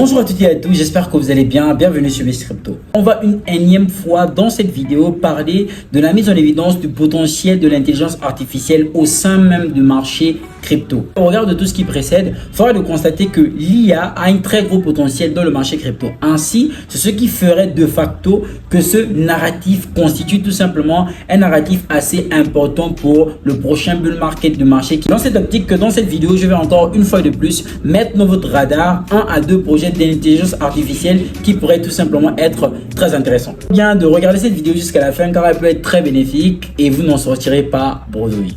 Bonjour à toutes et à tous, j'espère que vous allez bien, bienvenue sur Miss Crypto. On va une énième fois dans cette vidéo parler de la mise en évidence du potentiel de l'intelligence artificielle au sein même du marché crypto. Au regard de tout ce qui précède, force est de constater que l'IA a un très gros potentiel dans le marché crypto. Ainsi, c'est ce qui ferait de facto que ce narratif constitue tout simplement un narratif assez important pour le prochain bull market du marché. Dans cette optique que dans cette vidéo, je vais encore une fois de plus mettre dans votre radar 1 à 2 projets d'intelligence artificielle qui pourraient tout simplement être très intéressants. Bien de regarder cette vidéo jusqu'à la fin car elle peut être très bénéfique et vous n'en sortirez pas bredouille.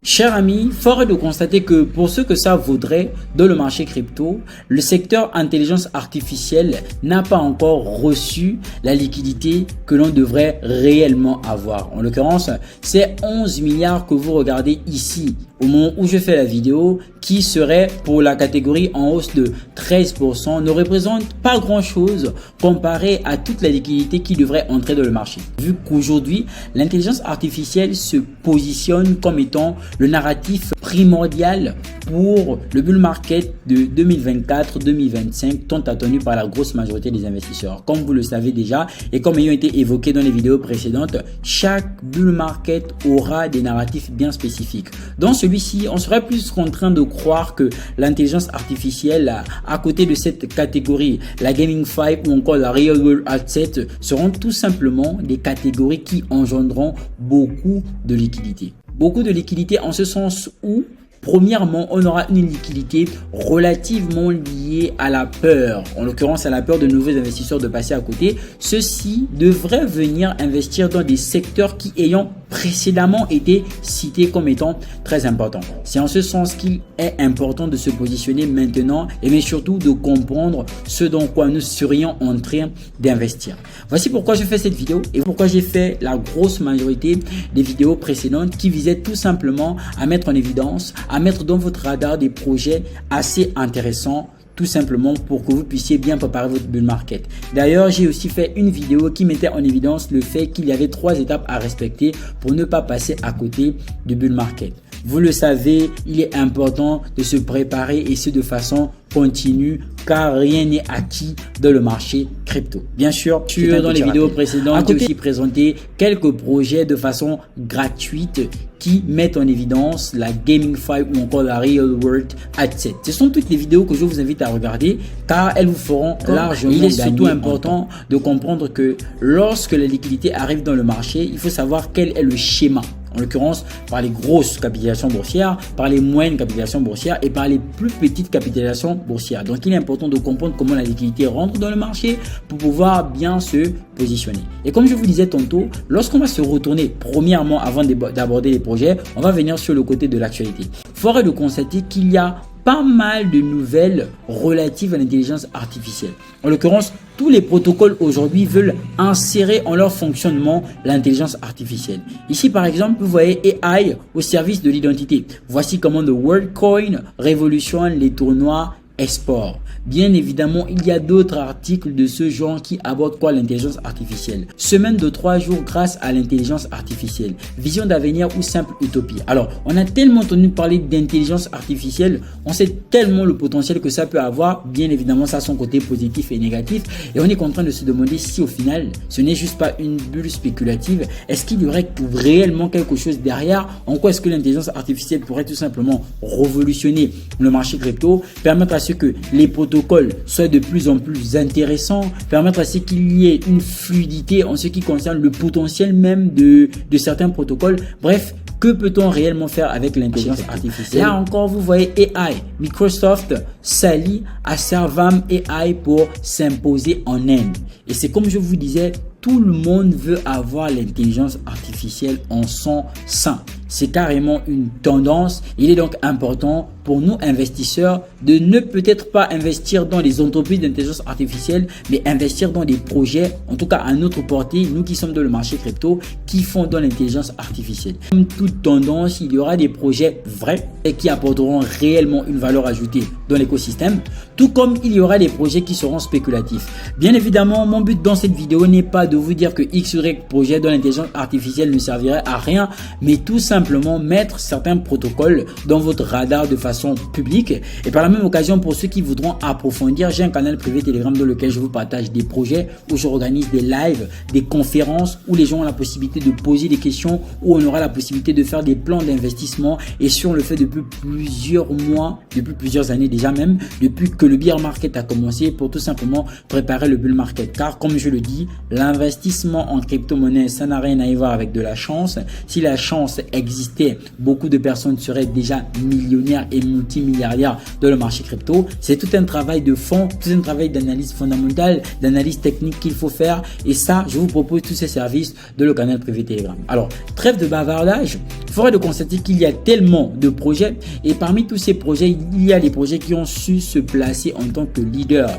Chers amis, fort est de constater que pour ce que ça vaudrait dans le marché crypto, le secteur intelligence artificielle n'a pas encore reçu la liquidité que l'on devrait réellement avoir. En l'occurrence, c'est 11 milliards que vous regardez ici au moment où je fais la vidéo qui serait pour la catégorie en hausse de 13% ne représente pas grand chose comparé à toute la liquidité qui devrait entrer dans le marché. Vu qu'aujourd'hui, l'intelligence artificielle se positionne comme étant le narratif primordial pour le bull market de 2024-2025 tant attendu par la grosse majorité des investisseurs. Comme vous le savez déjà et comme ayant été évoqué dans les vidéos précédentes, chaque bull market aura des narratifs bien spécifiques. Dans celui-ci, on serait plus contraint de croire que l'intelligence artificielle à côté de cette catégorie, la Gaming 5 ou encore la Real World Asset seront tout simplement des catégories qui engendreront beaucoup de liquidités. Beaucoup de liquidités en ce sens où premièrement, on aura une liquidité relativement liée à la peur, en l'occurrence à la peur de nouveaux investisseurs de passer à côté. Ceux-ci devraient venir investir dans des secteurs qui ayant précédemment été cités comme étant très importants. C'est en ce sens qu'il est important de se positionner maintenant et mais surtout de comprendre ce dans quoi nous serions en train d'investir. Voici pourquoi je fais cette vidéo et pourquoi j'ai fait la grosse majorité des vidéos précédentes qui visaient tout simplement à mettre en évidence, à mettre dans votre radar des projets assez intéressants tout simplement pour que vous puissiez bien préparer votre bull market. D'ailleurs, j'ai aussi fait une vidéo qui mettait en évidence le fait qu'il y avait 3 étapes à respecter pour ne pas passer à côté du bull market. Vous le savez, il est important de se préparer et ce de façon continue car rien n'est acquis dans le marché crypto. Bien sûr, dans les vidéos précédentes, j'ai aussi présenté quelques projets de façon gratuite qui mettent en évidence la Gaming 5 ou encore la Real World Asset. Ce sont toutes les vidéos que je vous invite à regarder car elles vous feront largement gagner. Il est surtout important de comprendre que lorsque la liquidité arrive dans le marché, il faut savoir quel est le schéma. En l'occurrence, par les grosses capitalisations boursières, par les moyennes capitalisations boursières et par les plus petites capitalisations boursières. Donc, il est important de comprendre comment la liquidité rentre dans le marché pour pouvoir bien se positionner. Et comme je vous disais tantôt, lorsqu'on va se retourner, premièrement, avant d'aborder les projets, on va venir sur le côté de l'actualité. Fort est de constater qu'il y a pas mal de nouvelles relatives à l'intelligence artificielle. En l'occurrence, tous les protocoles aujourd'hui veulent insérer en leur fonctionnement l'intelligence artificielle. Ici, par exemple, vous voyez AI au service de l'identité. Voici comment le WorldCoin révolutionne les tournois e-sport. Bien évidemment, il y a d'autres articles de ce genre qui abordent quoi l'intelligence artificielle. Semaine de 3 jours grâce à l'intelligence artificielle. Vision d'avenir ou simple utopie. Alors, on a tellement entendu parler d'intelligence artificielle, on sait tellement le potentiel que ça peut avoir. Bien évidemment, ça a son côté positif et négatif. Et on est en train de se demander si au final, ce n'est juste pas une bulle spéculative. Est-ce qu'il y aurait réellement quelque chose derrière? En quoi est-ce que l'intelligence artificielle pourrait tout simplement révolutionner le marché crypto, permettre à ce que les protocoles soient de plus en plus intéressants, permettre à ce qu'il y ait une fluidité en ce qui concerne le potentiel même de certains protocoles. Bref, que peut-on réellement faire avec l'intelligence artificielle? Là encore, vous voyez AI. Microsoft s'allie à Servam AI pour s'imposer en Inde. Et c'est comme je vous disais tout le monde veut avoir l'intelligence artificielle en son sein. C'est carrément une tendance. Il est donc important pour nous investisseurs de ne peut-être pas investir dans les entreprises d'intelligence artificielle, mais investir dans des projets, en tout cas à notre portée, nous qui sommes dans le marché crypto, qui font dans l'intelligence artificielle. Comme toute tendance, il y aura des projets vrais et qui apporteront réellement une valeur ajoutée dans l'écosystème, tout comme il y aura des projets qui seront spéculatifs. Bien évidemment, mon but dans cette vidéo n'est pas de vous dire que X ou Y projet dans l'intelligence artificielle ne servirait à rien, mais tout simplement mettre certains protocoles dans votre radar de façon publique. Et par la même occasion, pour ceux qui voudront approfondir, j'ai un canal privé Telegram dans lequel je vous partage des projets où j'organise des lives, des conférences où les gens ont la possibilité de poser des questions, où on aura la possibilité de faire des plans d'investissement, et sur le fait depuis plusieurs mois, depuis plusieurs années déjà même, depuis que le bear market a commencé, pour tout simplement préparer le bull market. Car comme je le dis, l'investissement en crypto-monnaie, ça n'a rien à y voir avec de la chance. Si la chance existait, beaucoup de personnes seraient déjà millionnaires et multimilliardaires dans le marché crypto. C'est tout un travail de fond, tout un travail d'analyse fondamentale, d'analyse technique qu'il faut faire, et ça, je vous propose tous ces services de le canal privé Telegram. Alors, trêve de bavardage, force de constater qu'il y a tellement de projets, et parmi tous ces projets, il y a des projets qui ont su se placer en tant que leader.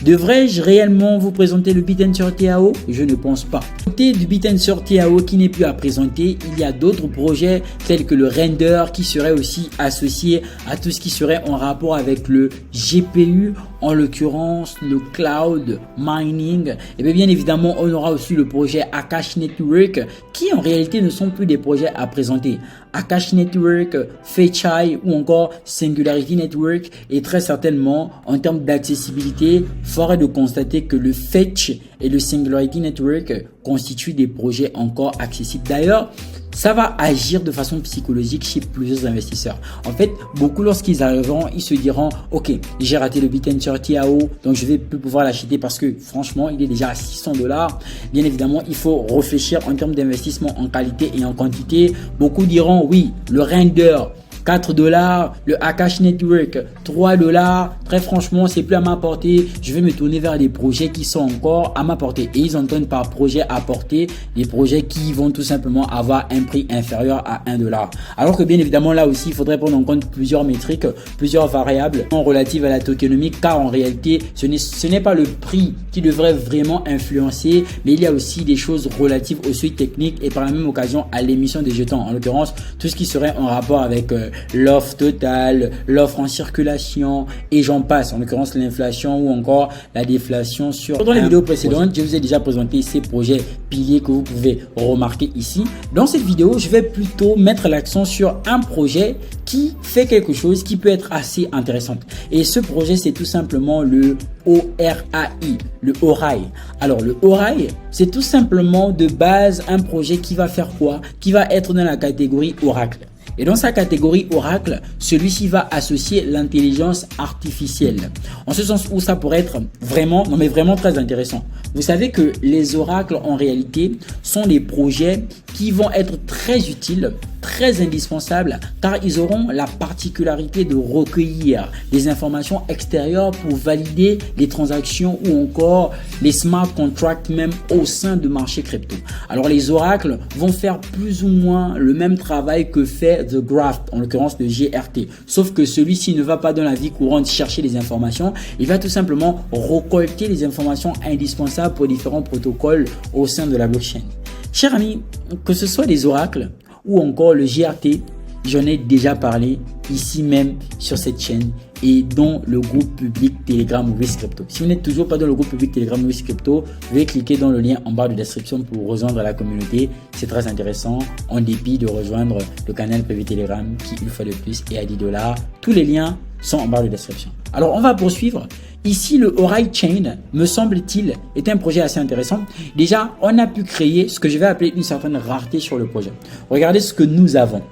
Devrais-je réellement vous présenter le Bitenser TAO? Je ne pense pas. Côté du Bitenser TAO qui n'est plus à présenter, il y a d'autres projets tels que le Render qui serait aussi associé à tout ce qui serait en rapport avec le GPU, en l'occurrence le cloud mining. Et bien évidemment, on aura aussi le projet Akash Network qui en réalité ne sont plus des projets à présenter. Akash Network, Fetchai ou encore Singularity Network, et très certainement en termes d'accessibilité, force de constater que le Fetch et le Singularity Network constituent des projets encore accessibles. D'ailleurs, ça va agir de façon psychologique chez plusieurs investisseurs. En fait, beaucoup lorsqu'ils arriveront, ils se diront « Ok, j'ai raté le Bitenser TAO, donc je vais plus pouvoir l'acheter parce que franchement, il est déjà à 600 $. Bien évidemment, il faut réfléchir en termes d'investissement en qualité et en quantité. Beaucoup diront « Oui, le Render, 4 $, le Akash Network, 3 $. Très franchement, c'est plus à ma portée. Je vais me tourner vers des projets qui sont encore à ma portée. » Et ils entendent par projet à portée des projets qui vont tout simplement avoir un prix inférieur à 1 $. Alors que bien évidemment, là aussi, il faudrait prendre en compte plusieurs métriques, plusieurs variables relatives à la tokenomique, car en réalité, ce n'est pas le prix qui devrait vraiment influencer, mais il y a aussi des choses relatives aux suites techniques et par la même occasion à l'émission des jetons. En l'occurrence, tout ce qui serait en rapport avec l'offre totale, l'offre en circulation et j'en passe, en l'occurrence l'inflation ou encore la déflation sur... Dans les vidéos précédentes, je vous ai déjà présenté ces projets piliers que vous pouvez remarquer ici. Dans cette vidéo, je vais plutôt mettre l'accent sur un projet qui fait quelque chose qui peut être assez intéressant. Et ce projet, c'est tout simplement le ORAI, le ORAI. Alors le ORAI, c'est tout simplement de base un projet qui va faire quoi? Qui va être dans la catégorie Oracle. Et dans sa catégorie Oracle, celui-ci va associer l'intelligence artificielle. En ce sens où ça pourrait être vraiment, non mais vraiment très intéressant. Vous savez que les oracles en réalité sont des projets qui vont être très utiles, très indispensables, car ils auront la particularité de recueillir des informations extérieures pour valider les transactions ou encore les smart contracts même au sein du marché crypto. Alors les oracles vont faire plus ou moins le même travail que fait The Graph, en l'occurrence le GRT, sauf que celui-ci ne va pas dans la vie courante chercher les informations, il va tout simplement récolter les informations indispensables pour différents protocoles au sein de la blockchain. Chers amis, que ce soit les oracles ou encore le GRT, j'en ai déjà parlé ici même sur cette chaîne et dans le groupe public Telegram Risk Crypto. Si vous n'êtes toujours pas dans le groupe public Telegram Risk Crypto, veuillez cliquer dans le lien en barre de description pour rejoindre la communauté. C'est très intéressant en dépit de rejoindre le canal privé Telegram qui, une fois de plus, est à 10 $. Tous les liens sont en barre de description. Alors, on va poursuivre. Ici, le Orion Chain, me semble-t-il, est un projet assez intéressant. Déjà, on a pu créer ce que je vais appeler une certaine rareté sur le projet. Regardez ce que nous avons.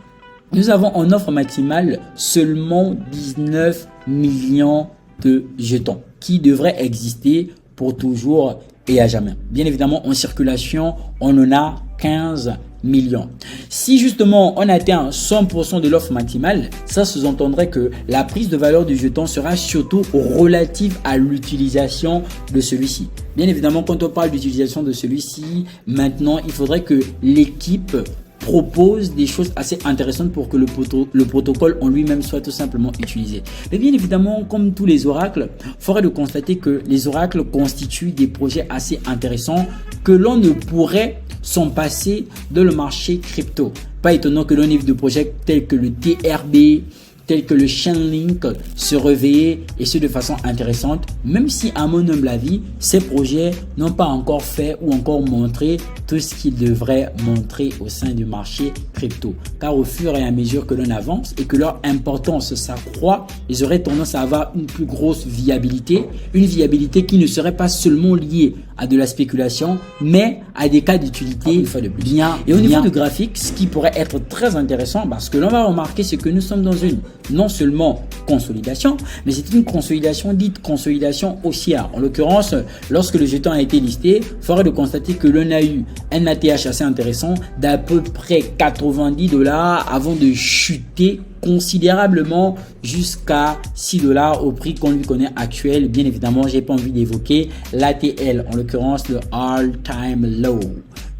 Nous avons en offre maximale seulement 19 millions de jetons qui devraient exister pour toujours et à jamais. Bien évidemment, en circulation, on en a 15 millions. Si justement on atteint 100% de l'offre maximale, ça sous-entendrait que la prise de valeur du jeton sera surtout relative à l'utilisation de celui-ci. Bien évidemment, quand on parle d'utilisation de celui-ci, maintenant il faudrait que l'équipe propose des choses assez intéressantes pour que le protocole en lui-même soit tout simplement utilisé. Mais bien évidemment, comme tous les oracles, faudrait de constater que les oracles constituent des projets assez intéressants que l'on ne pourrait s'en passer dans le marché crypto. Pas étonnant que l'on ait vu de projets tels que le TRB, tels que le Chainlink se réveiller et ce de façon intéressante, même si à mon humble avis, ces projets n'ont pas encore fait ou encore montré tout ce qu'ils devraient montrer au sein du marché crypto. Car au fur et à mesure que l'on avance et que leur importance s'accroît, ils auraient tendance à avoir une plus grosse viabilité, une viabilité qui ne serait pas seulement liée à de la spéculation, mais à des cas d'utilité une fois de plus. Bien. Et au niveau du graphique, ce qui pourrait être très intéressant, parce que l'on va remarquer, c'est que nous sommes dans une non seulement consolidation, mais c'est une consolidation dite consolidation haussière. En l'occurrence, lorsque le jeton a été listé, il faudrait de constater que l'on a eu un ATH assez intéressant d'à peu près 90 $ avant de chuter considérablement jusqu'à 6 $ au prix qu'on lui connaît actuel. Bien évidemment, j'ai pas envie d'évoquer l'ATL, en l'occurrence le all-time low,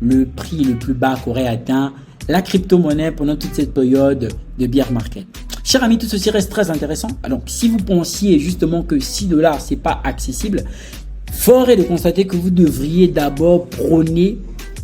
le prix le plus bas qu'aurait atteint la crypto-monnaie pendant toute cette période de bear market. Chers amis, tout ceci reste très intéressant. Donc, si vous pensiez justement que 6 $ c'est pas accessible, fort est de constater que vous devriez d'abord prôner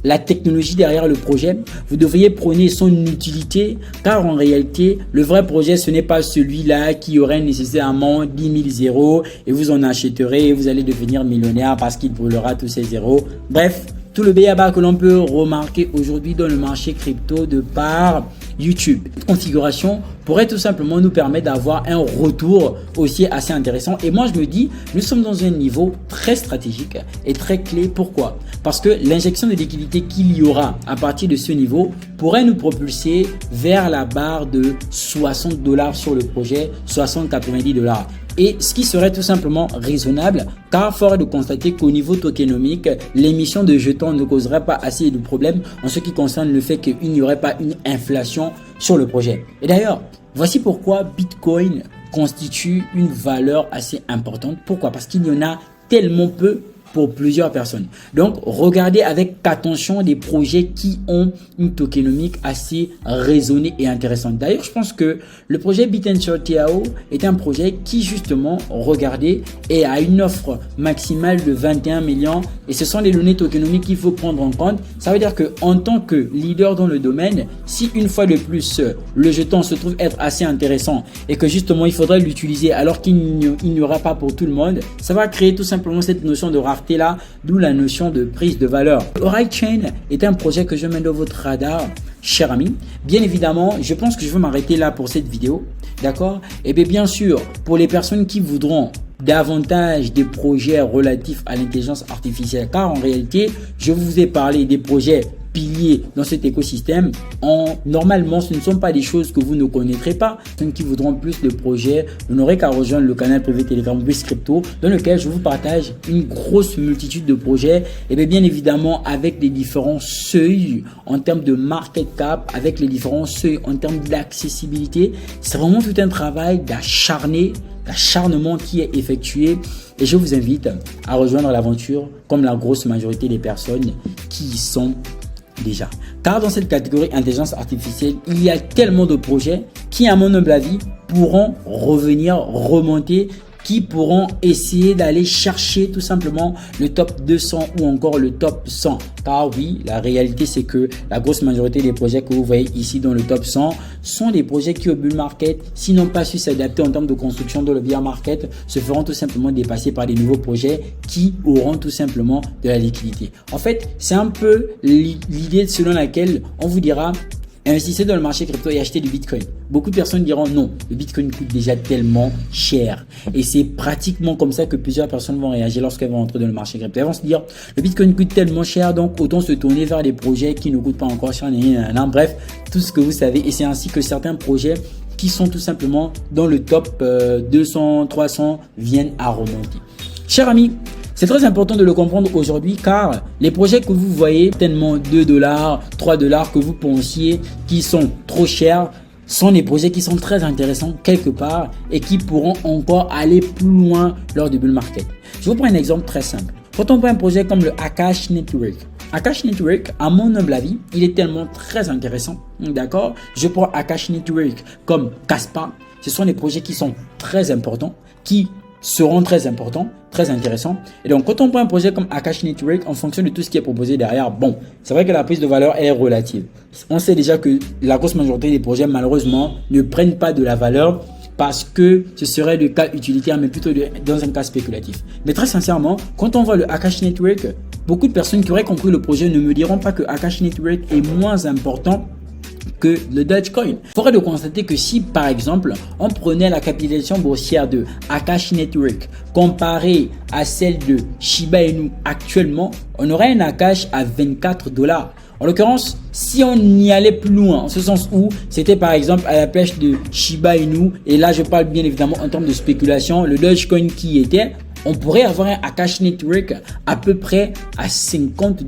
la technologie derrière le projet. Vous devriez prôner son utilité, car en réalité, le vrai projet, ce n'est pas celui-là qui aurait nécessairement 10 000 zéros et vous en achèterez et vous allez devenir millionnaire parce qu'il brûlera tous ces zéros. Bref, tout le b.a.-ba que l'on peut remarquer aujourd'hui dans le marché crypto de par YouTube. Cette configuration pourrait tout simplement nous permettre d'avoir un retour aussi assez intéressant. Et moi, je me dis, nous sommes dans un niveau très stratégique et très clé. Pourquoi? Parce que l'injection de liquidité qu'il y aura à partir de ce niveau pourrait nous propulser vers la barre de 60 $ sur le projet, 60-90 $. Et ce qui serait tout simplement raisonnable, car fort est de constater qu'au niveau tokenomique, l'émission de jetons ne causerait pas assez de problèmes en ce qui concerne le fait qu'il n'y aurait pas une inflation sur le projet. Et d'ailleurs, voici pourquoi Bitcoin constitue une valeur assez importante. Pourquoi? Parce qu'il y en a tellement peu pour plusieurs personnes. Donc, regardez avec attention des projets qui ont une tokenomique assez raisonnée et intéressante. D'ailleurs, je pense que le projet BitEnture.TAO est un projet qui, justement, regardez, est à une offre maximale de 21 millions et ce sont les données tokenomiques qu'il faut prendre en compte. Ça veut dire que en tant que leader dans le domaine, si une fois de plus, le jeton se trouve être assez intéressant et que justement, il faudrait l'utiliser alors qu'il n'y aura pas pour tout le monde, ça va créer tout simplement cette notion de rareté là, d'où la notion de prise de valeur. Oracle Chain est un projet que je mets dans votre radar, cher ami. Bien évidemment, je pense que je vais m'arrêter là pour cette vidéo, d'accord? Et bien sûr, pour les personnes qui voudront davantage des projets relatifs à l'intelligence artificielle, car en réalité, je vous ai parlé des projets piliers dans cet écosystème. Normalement, ce ne sont pas des choses que vous ne connaîtrez pas. Ceux qui voudront plus de projets, vous n'aurez qu'à rejoindre le canal privé Telegram BizCrypto, dans lequel je vous partage une grosse multitude de projets et bien évidemment avec les différents seuils en termes de market cap, avec les différents seuils en termes d'accessibilité. C'est vraiment tout un travail d'acharnement qui est effectué et je vous invite à rejoindre l'aventure comme la grosse majorité des personnes qui y sont déjà. Car dans cette catégorie intelligence artificielle, il y a tellement de projets qui, à mon humble avis, pourront remonter, qui pourront essayer d'aller chercher tout simplement le top 200 ou encore le top 100. Car oui, la réalité c'est que la grosse majorité des projets que vous voyez ici dans le top 100 sont des projets qui au bull market, s'ils n'ont pas su s'adapter en termes de construction dans le bear market, se feront tout simplement dépasser par des nouveaux projets qui auront tout simplement de la liquidité. En fait, c'est un peu l'idée selon laquelle on vous dira investissez dans le marché crypto et achetez du Bitcoin. Beaucoup de personnes diront non, le Bitcoin coûte déjà tellement cher. Et c'est pratiquement comme ça que plusieurs personnes vont réagir lorsqu'elles vont entrer dans le marché crypto. Elles vont se dire, le Bitcoin coûte tellement cher, donc autant se tourner vers des projets qui ne coûtent pas encore cher. Bref, tout ce que vous savez. Et c'est ainsi que certains projets qui sont tout simplement dans le top 200, 300 viennent à remonter. Chers amis, C'est très important de le comprendre aujourd'hui car les projets que vous voyez, tellement $2, $3 que vous pensiez qui sont trop chers, sont des projets qui sont très intéressants quelque part et qui pourront encore aller plus loin lors du bull market. Je vous prends un exemple très simple. Quand on prend un projet comme le Akash Network, Akash Network, à mon humble avis, il est tellement très intéressant. D'accord? Je prends Akash Network comme Kaspa. Ce sont des projets qui sont très importants, qui seront très importants, très intéressants. Et donc, quand on prend un projet comme Akash Network, en fonction de tout ce qui est proposé derrière, bon, c'est vrai que la prise de valeur est relative. On sait déjà que la grosse majorité des projets, malheureusement, ne prennent pas de la valeur parce que ce serait le cas utilitaire, mais plutôt dans un cas spéculatif. Mais très sincèrement, quand on voit le Akash Network, beaucoup de personnes qui auraient compris le projet ne me diront pas que Akash Network est moins important que le Dogecoin. Forêt de constater que si par exemple on prenait la capitalisation boursière de Akash Network comparée à celle de Shiba Inu actuellement, on aurait un Akash à $24. En l'occurrence, si on y allait plus loin, en ce sens où c'était par exemple à la pêche de Shiba Inu, et là je parle bien évidemment en termes de spéculation, le Dogecoin qui était, on pourrait avoir un Akash Network à peu près à $50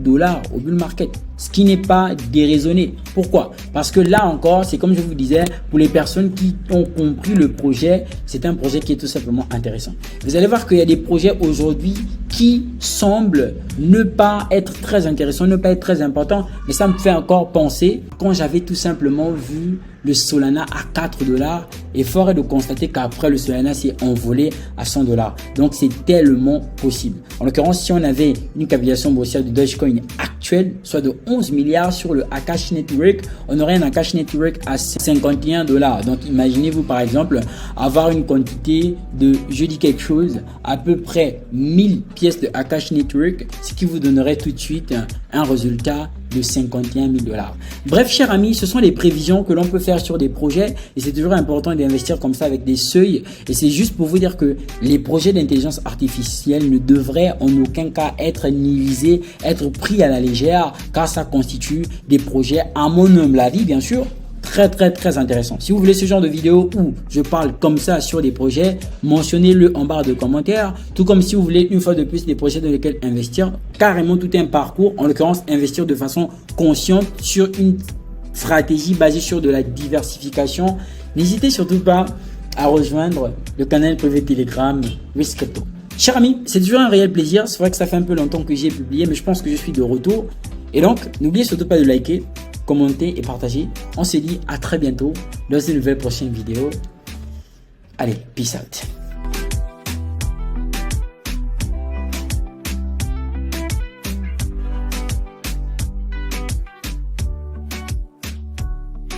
au bull market, ce qui n'est pas déraisonné. Pourquoi? Parce que là encore, c'est comme je vous disais, pour les personnes qui ont compris le projet, c'est un projet qui est tout simplement intéressant. Vous allez voir qu'il y a des projets aujourd'hui qui semblent ne pas être très intéressants, ne pas être très importants, mais ça me fait encore penser quand j'avais tout simplement vu le Solana à $4 et fort est de constater qu'après le Solana s'est envolé à $100. Donc c'est tellement possible. En l'occurrence, si on avait une capitalisation boursière de Dogecoin actuelle, soit de 11 milliards sur le Akash Network, on aurait un Akash Network à $51. Donc imaginez-vous par exemple avoir une quantité de, je dis quelque chose, à peu près 1000 pièces de Akash Network, ce qui vous donnerait tout de suite un résultat de $51 000. Bref, chers amis, ce sont les prévisions que l'on peut faire sur des projets et c'est toujours important d'investir comme ça avec des seuils. Et c'est juste pour vous dire que les projets d'intelligence artificielle ne devraient en aucun cas être nihilisés, être pris à la légère, car ça constitue des projets, à mon humble avis, bien sûr, très intéressant. Si vous voulez ce genre de vidéo où je parle comme ça sur des projets, mentionnez-le en barre de commentaires. Tout comme si vous voulez une fois de plus des projets dans lesquels investir, carrément tout un parcours, en l'occurrence investir de façon consciente sur une stratégie basée sur de la diversification. N'hésitez surtout pas à rejoindre le canal privé Telegram WizCrypto. Chers amis, c'est toujours un réel plaisir. C'est vrai que ça fait un peu longtemps que j'ai publié, mais je pense que je suis de retour. Et donc, n'oubliez surtout pas de liker, commenter et partager. On se dit à très bientôt dans une nouvelle prochaine vidéo. Allez, peace out.